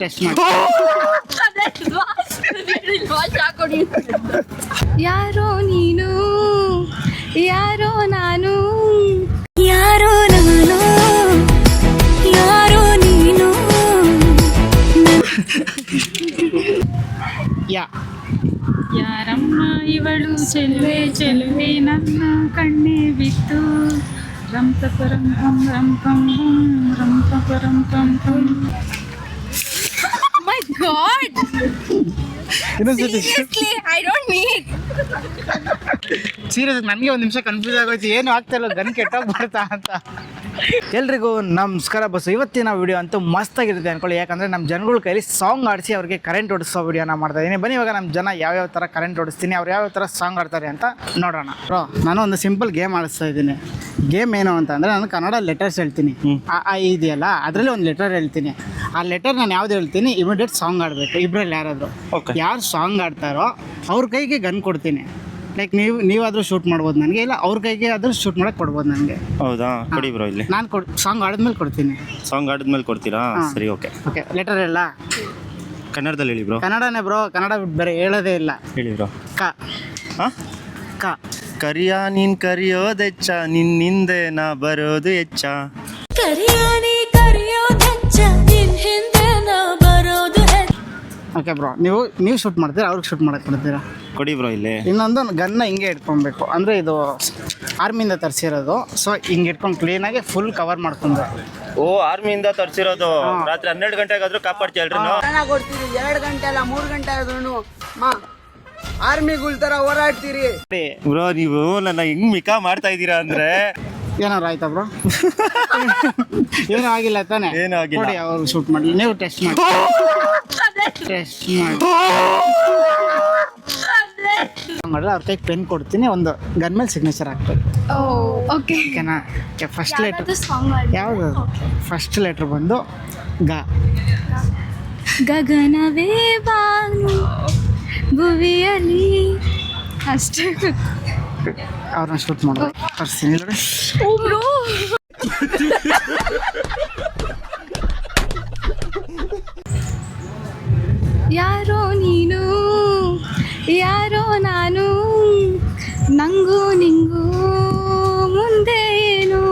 Test ಮಾಡಿ. ಯಾರೋ ನೀನು ಯಾರೋ ನಾನು ಯಾರೋ ನಾನು ಯಾರೋ ನೀನು. ಯಾರಮ್ಮ ಇವಳು ಚೆಲುವೆ ಚೆಲುವೆ ನನ್ನ ಕಣ್ಣೆ ಬಿತ್ತು ರಂಪಪರಂ ಪಂ ರಂಪಂ ರಂಪಪರಂ ಪಂ ಪಂ. My God! ಇನ್ನೊಂದ್ಸತಿ Seriously, I don't need. Serious ನನಗೆ ಒಂದು ನಿಮಿಷ ಕನ್ಫ್ಯೂಸ್ ಆಗೋಯ್ತು, ಏನು ಆಗ್ತಾ ಇಲ್ಲ, ಗನ್ ಕೆಟ್ಟೋಗ್ಬಾರ್ದಾ ಅಂತ. ಎಲ್ರಿಗೂ ನಮಸ್ಕಾರ ಬಸ್ಸು. ಇವತ್ತಿನ ವಿಡಿಯೋ ಅಂತೂ ಮಸ್ತಾಗಿರುತ್ತೆ ಅಂದ್ಕೊಳ್ಳಿ. ಯಾಕಂದರೆ ನಮ್ಮ ಜನಗಳ ಕೈಲಿ ಸಾಂಗ್ ಆಡಿಸಿ ಅವ್ರಿಗೆ ಕರೆಂಟ್ ಓಡಿಸೋ ವಿಡಿಯೋನ ಮಾಡ್ತಾ ಇದ್ದೀನಿ. ಬನ್ನಿ ಇವಾಗ ನಮ್ಮ ಜನ ಯಾವ್ಯಾವ ಥರ ಕರೆಂಟ್ ಓಡಿಸ್ತೀನಿ, ಅವ್ರು ಯಾವ್ಯಾವ ಥರ ಸಾಂಗ್ ಆಡ್ತಾರೆ ಅಂತ ನೋಡೋಣ. ನಾನು ಒಂದು ಸಿಂಪಲ್ ಗೇಮ್ ಆಡಿಸ್ತಾ ಇದ್ದೀನಿ. ಗೇಮ್ ಏನು ಅಂತಂದರೆ ನಾನು ಕನ್ನಡ ಲೆಟರ್ಸ್ ಹೇಳ್ತೀನಿ, ಇದೆಯಲ್ಲ ಅದರಲ್ಲಿ ಒಂದು ಲೆಟರ್ ಹೇಳ್ತೀನಿ. ಆ ಲೆಟರ್ ನಾನು ಯಾವ್ದು ಹೇಳ್ತೀನಿ ಇಮಿಡಿಯೇಟ್ ಸಾಂಗ್ ಆಡಬೇಕು. ಇಬ್ಬರಲ್ಲಿ ಯಾರು ಸಾಂಗ್ ಆಡ್ತಾರೋ ಅವ್ರ ಕೈಗೆ ಗನ್ ಕೊಡ್ತೀನಿ. ಲೈಕ್ ನೀವಾದರೂ ಶೂಟ್ ಮಾಡ್ಬೋದು ನನಗೆ, ಇಲ್ಲ ಅವ್ರ ಕೈಗೆ ಆದರೂ ಶೂಟ್ ಮಾಡಕ್ಕೆ ಕೊಡ್ಬೋದು ನನಗೆ. ಹೌದಾ? ಕೊಡಿ ಬ್ರೋ. ಇಲ್ಲಿ ನಾನು ಸಾಂಗ್ ಆಡಿದ್ಮೇಲೆ ಕೊಡ್ತೀನಿ. ಸಾಂಗ್ ಆಡಿದ್ಮೇಲೆ ಕೊಡ್ತೀರಾ? ಸರಿ, ಓಕೆ. ಲೆಟರ್ ಎಲ್ಲ ಕನ್ನಡದಲ್ಲಿ ಹೇಳಿ ಬ್ರೋ. ಕನ್ನಡನೇ ಬ್ರೋ, ಕನ್ನಡ ಬಿಟ್ಟು ಬೇರೆ ಹೇಳೋದೇ ಇಲ್ಲ. ಹೇಳಿ ಬ್ರೋ. ಕ ಕರಿಯ ನೀನ್ ಕರಿಯೋದೆಚ್ಚ, ನಿನ್ನಿಂದೆ ನಾ ಬರೋದು ಹೆಚ್ಚ. ಕರಿಯಾನಿ ಕರಿಯೋದೆಚ್ಚ, ನಿನ್ ಹಿಂದೆ ನಾ ಬರೋದು ಹೆಚ್ಚ. ಓಕೆ ಬ್ರೋ, ನೀವು ಶೂಟ್ ಮಾಡ್ತೀರಾ, ಅವ್ರಿಗೆ ಶೂಟ್ ಮಾಡಕ್ಕೆ ಕೊಡ್ತೀರಾ? ಕೊಡಿ ಬ್ರೋ. ಇಲ್ಲಿ ಇನ್ನೊಂದು ಗನ್ನ ಹಿಂಗೆ ಇಟ್ಕೊಬೇಕು. ಅಂದರೆ ಇದು ಆರ್ಮಿಯಿಂದ ತರಿಸಿರೋದು. ಸೊ ಹಿಂಗೆ ಇಟ್ಕೊಂಡು ಕ್ಲೀನಾಗಿ ಫುಲ್ ಕವರ್ ಮಾಡ್ಕೊಂಡು. ಓ, ಆರ್ಮಿಯಿಂದ ತರಿಸಿರೋದು. ರಾತ್ರಿ 12 ಗಂಟೆಗಾದ್ರೂ ಕಾಪಾಡ್ತೀವಿ ಅಲ್ರಿ ನಾವು. ಕೊಡ್ತೀರಿ 2 ಗಂಟೆ ಅಲ್ಲ 3 ಗಂಟೆ ಆದ್ರೂ ಆರ್ಮಿಗಳ ತರ ಹೋರಾಡ್ತೀರಿ ಬ್ರೋ. ನೀವು ನನ್ನ ಹೆಂಗ್ ಮಿಕಾ ಮಾಡ್ತಾ ಇದ್ದೀರಾ ಅಂದ್ರೆ ಏನಾರು ಆಯ್ತಾ ಬ್ರೋ? ಏನೂ ಆಗಿಲ್ಲ ತಾನೆ? ಏನೂ ಆಗಿಲ್ಲ. ನೋಡಿ ಅವ್ರು ಶೂಟ್ ಮಾಡಲಿ, ನೀವು ಟೆಸ್ಟ್ ಮಾಡಿ. ಮಾಡಿದ್ರೆ ಅವ್ರ ಕೈಗೆ ಪೆನ್ ಕೊಡ್ತೀನಿ, ಒಂದು ಗನ್ ಮೇಲೆ ಸಿಗ್ನೇಚರ್ ಹಾಕ್ಬೇಕು. ಓಕೆ ಓಕೆನಾ? ಫಸ್ಟ್ ಲೆಟ್ರ್ ಯಾವುದು? ಫಸ್ಟ್ ಲೆಟ್ರ್ ಬಂದು ಗ. ಗಗನವೇ ಬಾನು ಭುವಿಯಲ್ಲಿ ಅಷ್ಟೇ. ಅವ್ರನ್ನ ಶೂಟ್ ಮಾಡೋದು ತರ್ಸ್ತೀನಿ ನೋಡಿ. ಯಾರೋ ನೀನು ಯಾರೋ ನಾನು ನಂಗೂ ನಿಂಗೂ ಮುಂದೆ ಏನು.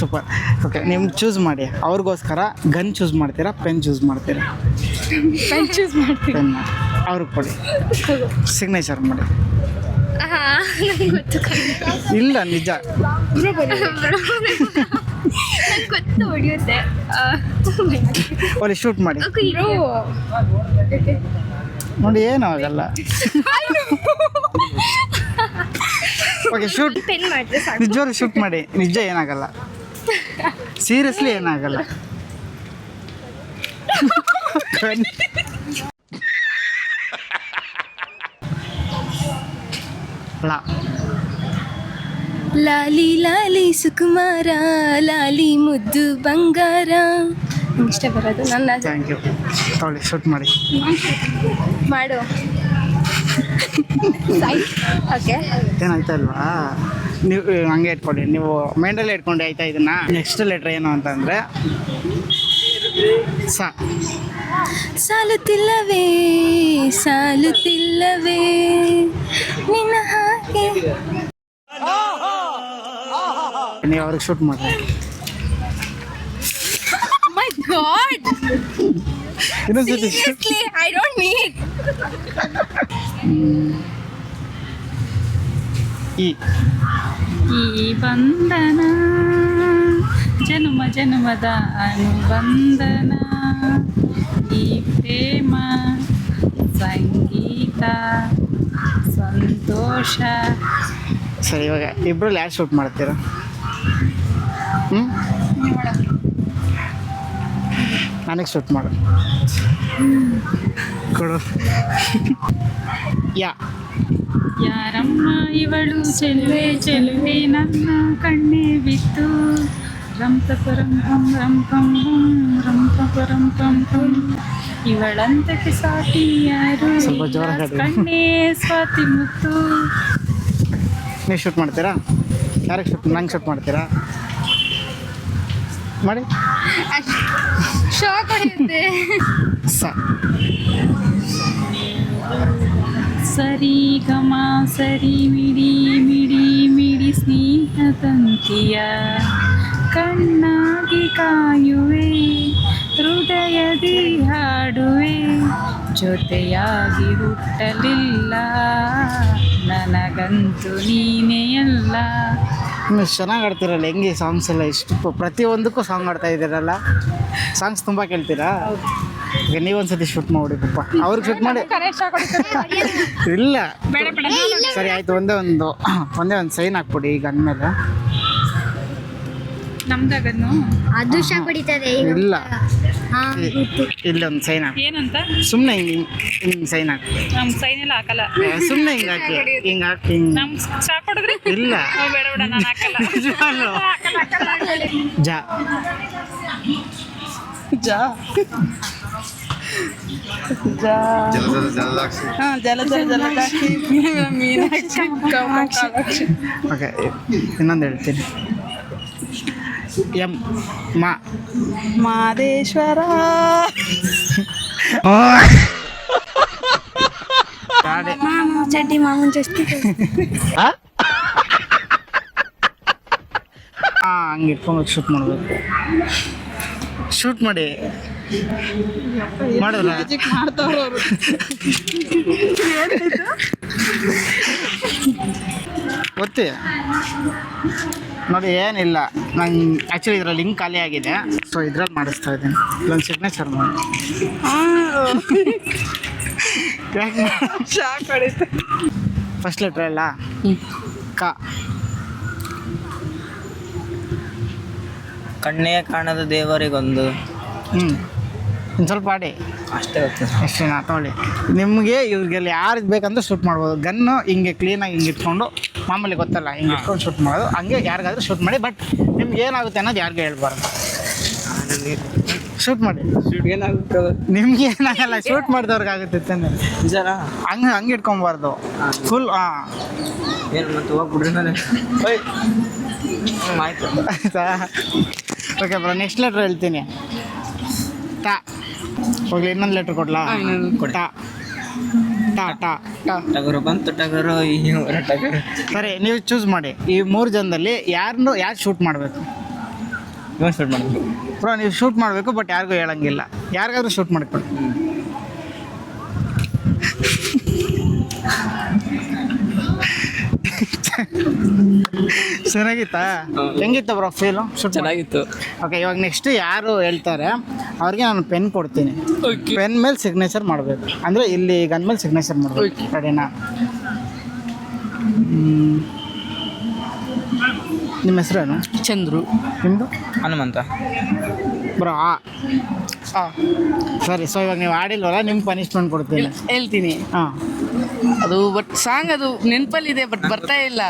ಸೂಪರ್. ಓಕೆ, ನಿಮ್ಗೆ ಚೂಸ್ ಮಾಡಿ. ಅವ್ರಿಗೋಸ್ಕರ ಗನ್ ಚೂಸ್ ಮಾಡ್ತೀರಾ, ಪೆನ್ ಚೂಸ್ ಮಾಡ್ತೀರಾ? ಪೆನ್ ಚೂಸ್ ಮಾಡ್ತೀನಿ. ಪೆನ್ ಮಾಡಿ ಅವ್ರಿಗೆ ಕೊಡಿ, ಸಿಗ್ನೇಚರ್ ಮಾಡಿ. ಗೊತ್ತು ಇಲ್ಲ ನಿಜ ಗೊತ್ತು ಹೊಡಿಯುತ್ತೆ. ಅಲ್ಲಿ ಶೂಟ್ ಮಾಡಿ ನೋಡಿ, ಏನೂ ಆಗಲ್ಲ. ಓಕೆ, ಶೂಟ್ ಪೆನ್ ಮಾಡಿದ್ರೆ ಸಾಕು. ನಿಜವಾಗ್ಲೂ ಶೂಟ್ ಮಾಡಿ, ನಿಜ ಏನಾಗಲ್ಲ, ಸೀರಿಯಸ್ಲಿ ಏನಾಗಲ್ಲ. ಲಾಲಿ ಲಾಲಿ ಸುಕುಮಾರ ಲಾಲಿ ಮುದ್ದು ಬಂಗಾರ. ಇಷ್ಟ ಬರೋದು ನನ್ನ. Thank you. ತೊಗೊಳ್ಳಿ, ಶೂಟ್ ಮಾಡಿ. ಮಾಡು. ಓಕೆ, ಏನಾಯ್ತಾ ಇಲ್ವಾ? ನೀವು ಹಂಗೆ ಇಟ್ಕೊಳ್ಳಿ, ನೀವು ಮೈಂಡಲ್ಲೇ ಇಟ್ಕೊಂಡು ಆಯ್ತಾ ಇದನ್ನ. ನೆಕ್ಸ್ಟ್ ಲೆಟ್ರ್ ಏನು ಅಂತಂದರೆ ಸ. ಸಾಲುತ್ತಿಲ್ಲವೇ ಸಾಲುತ್ತಿಲ್ಲವೇ ನಿನ್ನ ಹಾಗೆ. ನೀವು ಅವ್ರಿಗೆ ಶೂಟ್ ಮಾಡಿ. ಮೈ ಗಾಡ್, ಇನ್ನೊಂದ್ಸತಿ seriously I don't need. ಈ ಬಂಧನ ಜನ್ಮ ಜನ್ಮದ ಅನುಬಂಧನ, ಈ ಪ್ರೇಮ ಸಂಗೀತ ಸಂತೋಷ. ಸರಿ, ಇವಾಗ ಇಬ್ಬರಲ್ಲಿ ಯಾರು ಶೂಟ್ ಮಾಡ್ತೀರಾ? ನನಗೆ ಶೂಟ್ ಮಾಡು, ಕೊಡು. ಯಾರಮ್ಮ ಇವಳು ಚೆಲುವೆ ಚೆಲುವೆ ನನ್ನ ಕಣ್ಣೆ ಬಿತ್ತು ರಂಪಪರಂ ಪಂ ರಂಪಂ ರಂಪಪರಂ ಪಂ ಪಂ. ಇವಳಂತಕ್ಕೆ ಸಾಟಿ ಯಾರು ಸ್ವಲ್ಪ ಜೋರಾಗಿ ಹಾಡಿ. ಕಣ್ಣೇ ಸ್ವಾತಿ ಮುತ್ತು. ನೀವು ಶೂಟ್ ಮಾಡ್ತೀರಾ? ಯಾರಿಗೆ ಶೂಟ್? ನಂಗೆ ಶೂಟ್ ಮಾಡ್ತೀರಾ? ಮಾಡಿ. ಶಾಕ್ ಹೊಡೆಯುತ್ತೆ. ಸರಿ ಗಮ ಸರಿ ಮಿಡಿ ಮಿಡಿ ಮಿಡಿ ಸ್ನೇಹ ತಂತಿಯ ಕಣ್ಣಾಗಿ ಕಾಯುವೆ ಹೃದಯದಿ ಹಾಡುವೆ ಜೊತೆಯಾಗಿ ಹುಟ್ಟಲಿಲ್ಲ ನನಗಂತೂ ನೀನೇ ಎಲ್ಲ. ನೀವು ಚೆನ್ನಾಗಿ ಆಡ್ತೀರಲ್ಲ, ಹೆಂಗೆ ಸಾಂಗ್ಸ್ ಎಲ್ಲ ಇಷ್ಟು ಪ್ರತಿಯೊಂದಕ್ಕೂ ಸಾಂಗ್ ಆಡ್ತಾ ಇದ್ದೀರಲ್ಲ. ಸಾಂಗ್ಸ್ ತುಂಬ ಕೇಳ್ತೀರಾ? ಈಗ ನೀವೊಂದ್ಸತಿ ಶೂಟ್ ಮಾಡಿ ಪಪ್ಪ, ಅವ್ರಿಗೆ ಶೂಟ್ ಮಾಡಿ. ಇಲ್ಲ ಸರಿ ಆಯಿತು, ಒಂದೇ ಒಂದು ಸೈನ್ ಹಾಕ್ಬಿಡಿ ಈಗ ಅಂದಮೇಲೆ. ನಮ್ದಾಗನ್ನು ಅದು ಶಾಕ್ ಹೊಡಿತದೆ. ಇಲ್ಲ ಹಾ ಇಲ್ಲಿ ಒಂದು ಸೈನ್ ಹಾಕಿ, ಏನಂತ ಸುಮ್ಮನೆ ಹಿಂಗೆ ಸೈನ್ ಹಾಕಿ, ನಮ್ ಸೈನ್ ಎಲ್ಲ ಹಾಕಲ್ಲ. ಸುಮ್ಮನೆ ಹಿಂಗೆ ಹಾಕಿ, ಹಿಂಗೆ ಹಾಕಿ, ಹಿಂಗೆ. ನಮ್ ಶಾಕ್ ಹೊಡೆದ್ರಿ ಇಲ್ಲ ಬೇಡ ಬೇಡ ನಾನು ಹಾಕಲ್ಲ. ನಿಜವಾಗ್ಲೂ. ಜಾ ಜಾ ಜಲದಾಕ್ಷಿ ಮೀನಾಕ್ಷಿ ಕಾಮಾಕ್ಷಿ. ಓಕೆ, ಇನ್ನೊಂದು ಹೇಳ್ತೀನಿ. ಎಂ ಮಾ ಮಾದೇಶ್ವರ. ಮಾಮೂನ್ ಚಡ್ಡಿ ಮಾಮೂನ್ ಚಡ್ಡಿ. ಹಂಗೆ ಇಟ್ಕೊಂಡು ಶೂಟ್ ಮಾಡಬೇಕು. ಶೂಟ್ ಮಾಡಿ ಮಾಡಿದ್ರ ಮಾಡ್ತಾವ್ರವ್ರು. ಗೊತ್ತಿ ನೋಡಿ, ಏನಿಲ್ಲ, ನಂಗೆ ಆ್ಯಕ್ಚುಲಿ ಇದರಲ್ಲಿ ಲಿಂಕ್ ಖಾಲಿ ಆಗಿದೆ, ಸೊ ಇದ್ರಲ್ಲಿ ಮಾಡಿಸ್ತಾ ಇದ್ದೀನಿ. ಇಲ್ಲೊಂದು ಸಿಗ್ನೇಚರ್ ಮಾಡಿ. ಶಾಕ್ ಹೊಡಿತು. ಫಸ್ಟ್ ಲೆಟ್ರ್ ಅಲ್ಲ, ಕ. ಕಣ್ಣೇ ಕಾಣದ ದೇವರಿಗೊಂದು. ಇನ್ನು ಸ್ವಲ್ಪ ಆಡಿ ಅಷ್ಟೇ ಗೊತ್ತು. ಎಷ್ಟೇನಾ ತೊಗೊಳ್ಳಿ. ನಿಮಗೆ ಇವ್ರಿಗೆಲ್ಲ ಯಾರಿಗೆ ಬೇಕಂದ್ರೆ ಶೂಟ್ ಮಾಡ್ಬೋದು. ಗನ್ನು ಹಿಂಗೆ ಕ್ಲೀನಾಗಿ ಹಿಂಗೆ ಇಟ್ಕೊಂಡು, ಮಾಮೂಲಿ ಗೊತ್ತಲ್ಲ ಹಿಂಗೆ ಇಟ್ಕೊಂಡು ಶೂಟ್ ಮಾಡೋದು, ಹಂಗೆ ಯಾರಿಗಾದ್ರೂ ಶೂಟ್ ಮಾಡಿ. ಬಟ್ ನಿಮ್ಗೆ ಏನಾಗುತ್ತೆ ಅನ್ನೋದು ಯಾರಿಗೂ ಹೇಳ್ಬಾರ್ದು. ಶೂಟ್ ಮಾಡಿ, ಏನಾಗುತ್ತೆ ನಿಮ್ಗೆ ಏನಾಗಲ್ಲ, ಶೂಟ್ ಮಾಡಿದವ್ರಿಗಾಗುತ್ತೆ ತಾನೆ. ನಿಜಾನ? ಹಂಗೆ ಇಟ್ಕೊಬಾರ್ದು ಫುಲ್. ಏನು ಮತ್ತೆ ಹೋಗ್ಬಿಡ್ರಿ ನಾನು. ಆಯ್ತು ಆಯ್ತಾ? ಓಕೆ ಬ್ರೋ, ನೆಕ್ಸ್ಟ್ ಲೆಟ್ರ್ ಹೇಳ್ತೀನಿ. ಟ. ಹೋಗ್ಲಿ, ಇನ್ನೊಂದು ಲೆಟ್ರ್ ಕೊಡ್ಲಾ? ಟ ಟ ಟ ಟ. ಟಗರು ಬಂತು ಟಗರು ಟಗರು. ಸರಿ, ನೀವು ಚೂಸ್ ಮಾಡಿ. ಈ 3 ಜನದಲ್ಲಿ ಯಾರು ಶೂಟ್ ಮಾಡಬೇಕು? ಇವನ್ ಶೂಟ್ ಮಾಡಬೇಕು ಬ್ರೋ, ನೀವು ಶೂಟ್ ಮಾಡಬೇಕು, ಬಟ್ ಯಾರಿಗೂ ಹೇಳಂಗಿಲ್ಲ. ಯಾರಿಗಾದ್ರೂ ಶೂಟ್ ಮಾಡಿಕೊಡಿ. ಚೆನ್ನಾಗಿತ್ತಾ? ಹೆಂಗಿತ್ತು ಬ್ರೋ ಫೀಲು? ಶೂಟ್ ಚೆನ್ನಾಗಿತ್ತು. ಓಕೆ, ಇವಾಗ ನೆಕ್ಸ್ಟ್ ಯಾರು ಹೇಳ್ತಾರೆ ಅವ್ರಿಗೆ ನಾನು ಪೆನ್ ಕೊಡ್ತೀನಿ. ಪೆನ್ ಮೇಲೆ ಸಿಗ್ನೇಚರ್ ಮಾಡಬೇಕು, ಅಂದರೆ ಇಲ್ಲಿ ಗನ್ ಮೇಲೆ ಸಿಗ್ನೇಚರ್ ಮಾಡಬೇಕು. ರೆಡಿನಾ? ನಿಮ್ಮ ಹೆಸರೇನು? ಚಂದ್ರು. ನಿಮ್ಮದು? ಹನುಮಂತ. ಬ್ರೋ ಸರಿ. ಸೊ ಇವಾಗ ನೀವು ಆಡಿಲ್ವಲ್ಲ, ನಿಮ್ಗೆ ಪನಿಷ್ಮೆಂಟ್ ಕೊಡ್ತೀನಿ. ಹೇಳ್ತೀನಿ. ಹಾಂ, ಅದು ಬಟ್ ಸಾಂಗ್ ಅದು ನೆನಪಲ್ಲಿದೆ, ಬಟ್ ಬರ್ತಾ ಇಲ್ಲ.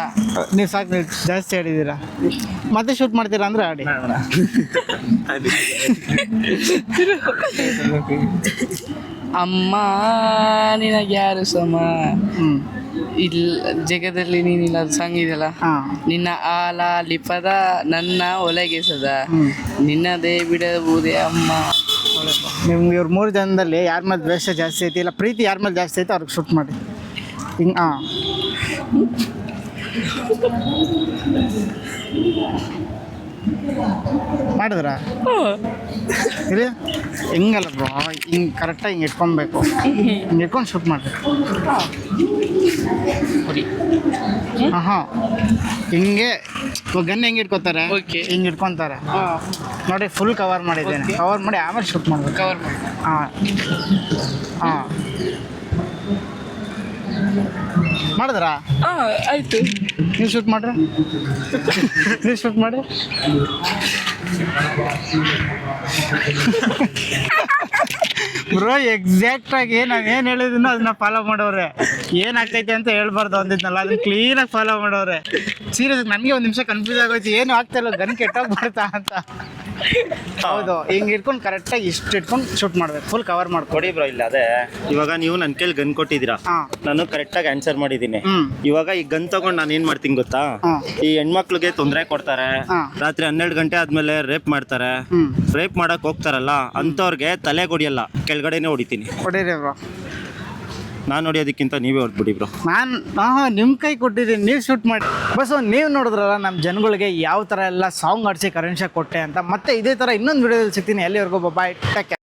ನೀವು ಸಾಕು ಜಾಸ್ತಿ ಆಡಿದ್ದೀರಾ, ಮತ್ತೆ ಶೂಟ್ ಮಾಡ್ತೀರಾ ಅಂದರೆ ಆಡಿ. ಅಮ್ಮ ನಿನಗೆ ಯಾರು ಸಮ, ಇಲ್ಲ ಜಗದಲ್ಲಿ ನೀನಿಲ್ಲ, ಅದು ಸಾಂಗ್ ಇದೆಯಲ್ಲ. ಹಾಂ, ನಿನ್ನ ಆಲಾಲಿಪದ ನನ್ನ ಒಳಗೆಸದ, ನಿನ್ನದೇ ಬಿಡಬಹುದೇ ಅಮ್ಮ. ನಿಮ್ಗೆ ಇವ್ರು 3 ಜನದಲ್ಲಿ ಯಾರ ಮೇಲೆ ದ್ವೇಷ ಜಾಸ್ತಿ ಐತಿ, ಇಲ್ಲ ಪ್ರೀತಿ ಯಾರ ಮೇಲೆ ಜಾಸ್ತಿ ಐತೆ ಅವ್ರಿಗೆ ಶೂಟ್ ಮಾಡಿ. ಹಿಂಗೆ ಮಾಡಿದ್ರಾ? ಇಲ್ಲಿ ಹಿಂಗಲ್ಲ ಬ್ರೋ, ಹಿಂಗೆ ಕರೆಕ್ಟಾಗಿ ಹಿಂಗೆ ಇಟ್ಕೊಬೇಕು, ಹಿಂಗೆ ಇಟ್ಕೊಂಡು ಶೂಟ್ ಮಾಡಬೇಕು. ಹಾಂ, ಹಿಂಗೆ ಗನ್ ಹೆಂಗೆ ಇಟ್ಕೋತಾರೆ, ಹಿಂಗೆ ಇಟ್ಕೊತಾರೆ ನೋಡಿ. ಫುಲ್ ಕವರ್ ಮಾಡಿದ್ದೇನೆ, ಕವರ್ ಮಾಡಿ ಆಮೇಲೆ ಶೂಟ್ ಮಾಡಬೇಕು. ಕವರ್ ಮಾಡಿ. ಹಾಂ ಹಾಂ, ಮಾಡಿದ್ರಾ? ಆಯ್ತು. ನೀವು ಶೂಟ್ ಮಾಡ್ರಿ, ನೀವು ಶೂಟ್ ಮಾಡಿ. ಬ್ರೋ, ಎಕ್ಸಾಕ್ಟಾಗಿ ನಾನು ಏನು ಹೇಳಿದ್ದೀನೋ ಅದನ್ನ ಫಾಲೋ ಮಾಡೋರೆ. ಏನಾಗ್ತೈತೆ ಅಂತ ಹೇಳ್ಬಾರ್ದು ಅಂದಿದ್ನಲ್ಲ, ಅದನ್ನ ಕ್ಲೀನಾಗಿ ಫಾಲೋ ಮಾಡೋರೆ. ಸೀರಿಯಸ್, ನನಗೆ ಒಂದು ನಿಮಿಷ ಕನ್ಫ್ಯೂಸ್ ಆಗೋಯ್ತು, ಏನು ಆಗ್ತಾಯಿಲ್ಲ, ಗನ್ ಕೆಟ್ಟೋಗ್ಬಾರ್ದಾ ಅಂತ. ಹೌದು ಹಿಂಗೆ ಇಟ್ಕೊಂಡು ಕರೆಕ್ಟಾಗಿ ಇಷ್ಟು ಇಟ್ಕೊಂಡು ಶೂಟ್ ಮಾಡ್ಬೇಕು, ಫುಲ್ ಕವರ್ ಮಾಡ್ಕೊಡಿ. ಕೊಡಿ ಬ್ರೋ ಇಲ್ಲ ಅದೇ ಇವಾಗ ನೀವು ನನ್ನ ಕೈಲಿ ಗನ್ ಕೊಟ್ಟಿದ್ದೀರಾ, ಹಾಂ ನಾನು ಕರೆಕ್ಟಾಗಿ ಆನ್ಸರ್ ಮಾಡಿದ್ದೀನಿ. ಹ್ಮ್. ಇವಾಗ ಈ ಗನ್ ತಗೊಂಡು ನಾನು ಏನ್ ಮಾಡ್ತೀನಿ ಗೊತ್ತಾ, ಹ್ಮ್. ಈ ಹೆಣ್ಮಕ್ಳಿಗೆ ತೊಂದರೆ ಕೊಡ್ತಾರೆ, ಹಾಂ ರಾತ್ರಿ 12 ಗಂಟೆ ಆದ್ಮೇಲೆ ರೇಪ್ ಮಾಡ್ತಾರೆ, ಹ್ಞೂ ರೇಪ್ ಮಾಡಕ್ ಹೋಗ್ತಾರಲ್ಲ ಅಂತವ್ರಿಗೆ ತಲೆ ಹೊಡಿಯಲ್ಲ, ಕೆಳಗಡೆನೆ ಹೊಡಿತೀನಿ. ಕೊಡಿರಿ ಬ್ರೋ. ನಾನು ಹೊಡಿಯೋದಕ್ಕಿಂತ ನೀವೇ ಹೊಡ್ಬಿಡಿ ಬ್ರೋ. ನಾನು ನಿಮ್ಮ ಕೈ ಕೊಟ್ಟಿದ್ದೀನಿ, ನೀವು ಶೂಟ್ ಮಾಡಿ. ಬಸ್ಸು ನೀವು ನೋಡಿದ್ರಲ್ಲ ನಮ್ಮ ಜನಗಳಿಗೆ ಯಾವ ಥರ ಎಲ್ಲ ಸಾಂಗ್ ಆಡಿಸಿ ಕರೆನ್ಸಿ ಕೊಟ್ಟೆ ಅಂತ. ಮತ್ತೆ ಇದೇ ಥರ ಇನ್ನೊಂದು ವಿಡಿಯೋದಲ್ಲಿ ಸಿಗ್ತೀನಿ. ಎಲ್ಲಿವರೆಗೂ ಬಾಯ್, ಟೇಕ್ ಕೇರ್.